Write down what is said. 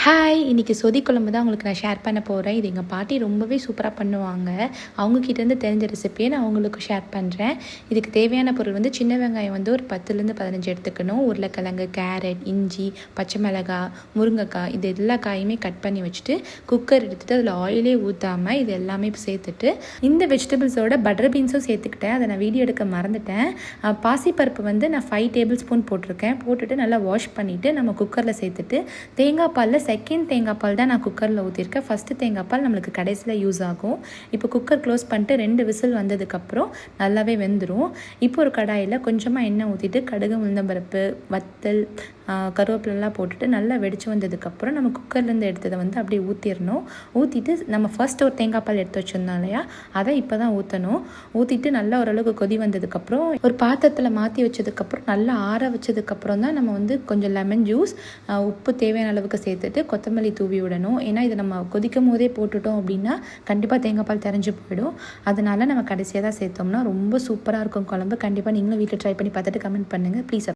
Hi, இன்றைக்கி சொதி குழம்பு தான் உங்களுக்கு நான் ஷேர் பண்ண போகிறேன். இது எங்கள் பாட்டி ரொம்பவே சூப்பராக பண்ணுவாங்க. அவங்கக்கிட்டேருந்து தெரிஞ்ச ரெசிப்பியை நான் உங்களுக்கு ஷேர் பண்ணுறேன். இதுக்கு தேவையான பொருள் வந்து சின்ன வெங்காயம் வந்து ஒரு 10லேருந்து 15 எடுத்துக்கணும். உருளைக்கிழங்கு, கேரட், இஞ்சி, பச்சை மிளகாய், முருங்கைக்காய் இது எல்லா காயுமே கட் பண்ணி வச்சுட்டு குக்கர் எடுத்துகிட்டு அதில் ஆயிலே ஊற்றாமல் இது எல்லாமே சேர்த்துட்டு இந்த வெஜிடபிள்ஸோட பட்டர் பீன்ஸும் சேர்த்துக்கிட்டேன். அதை நான் வீடியோ எடுக்க மறந்துட்டேன். பாசிப்பருப்பு வந்து நான் 5 டேபிள் ஸ்பூன் போட்டிருக்கேன். போட்டுட்டு நல்லா வாஷ் பண்ணிவிட்டு நம்ம குக்கரில் சேர்த்துட்டு தேங்காய் பாலில் செகண்ட் தேங்காய் பால் தான் நான் குக்கரில் ஊற்றிருக்கேன். ஃபஸ்ட்டு தேங்காய் பால் நம்மளுக்கு கடைசியில் யூஸ் ஆகும். இப்போ குக்கர் க்ளோஸ் பண்ணிட்டு 2 விசில் வந்ததுக்கப்புறம் நல்லாவே வெந்துடும். இப்போ ஒரு கடாயில் கொஞ்சமாக எண்ணெய் ஊற்றிட்டு கடுகு, உளுந்தம்பருப்பு, வத்தல், கருவேப்பிலெலாம் போட்டுட்டு நல்லா வெடித்து வந்ததுக்கப்புறம் நம்ம குக்கர்லேருந்து எடுத்ததை வந்து அப்படியே ஊற்றிடணும். ஊற்றிட்டு நம்ம ஃபர்ஸ்ட் ஒரு தேங்காய் பால் எடுத்து வச்சுருந்தோம் இல்லையா, அதை இப்போ தான் ஊற்றணும். ஊற்றிட்டு நல்லா ஓரளவுக்கு கொதி வந்ததுக்கப்புறம் ஒரு பாத்திரத்தில் மாற்றி வச்சதுக்கப்புறம் நல்லா ஆற வச்சதுக்கப்புறம் தான் நம்ம வந்து கொஞ்சம் லெமன் ஜூஸ், உப்பு தேவையான அளவுக்கு சேர்த்துட்டு கொத்தமல்லி தூவி விடணும். ஏன்னா இதை நம்ம கொதிக்கும் போதே போட்டுட்டோம் அப்படின்னா கண்டிப்பாக தேங்காய் பால் தெரிஞ்சு போயிடும். அதனால நம்ம கடைசியாக தான் சேர்த்தோம்னா ரொம்ப சூப்பராக இருக்கும் குழம்பு. கண்டிப்பாக நீங்களும் வீட்டில் ட்ரை பண்ணி பார்த்துட்டு கமெண்ட் பண்ணுங்கள் ப்ளீஸ்.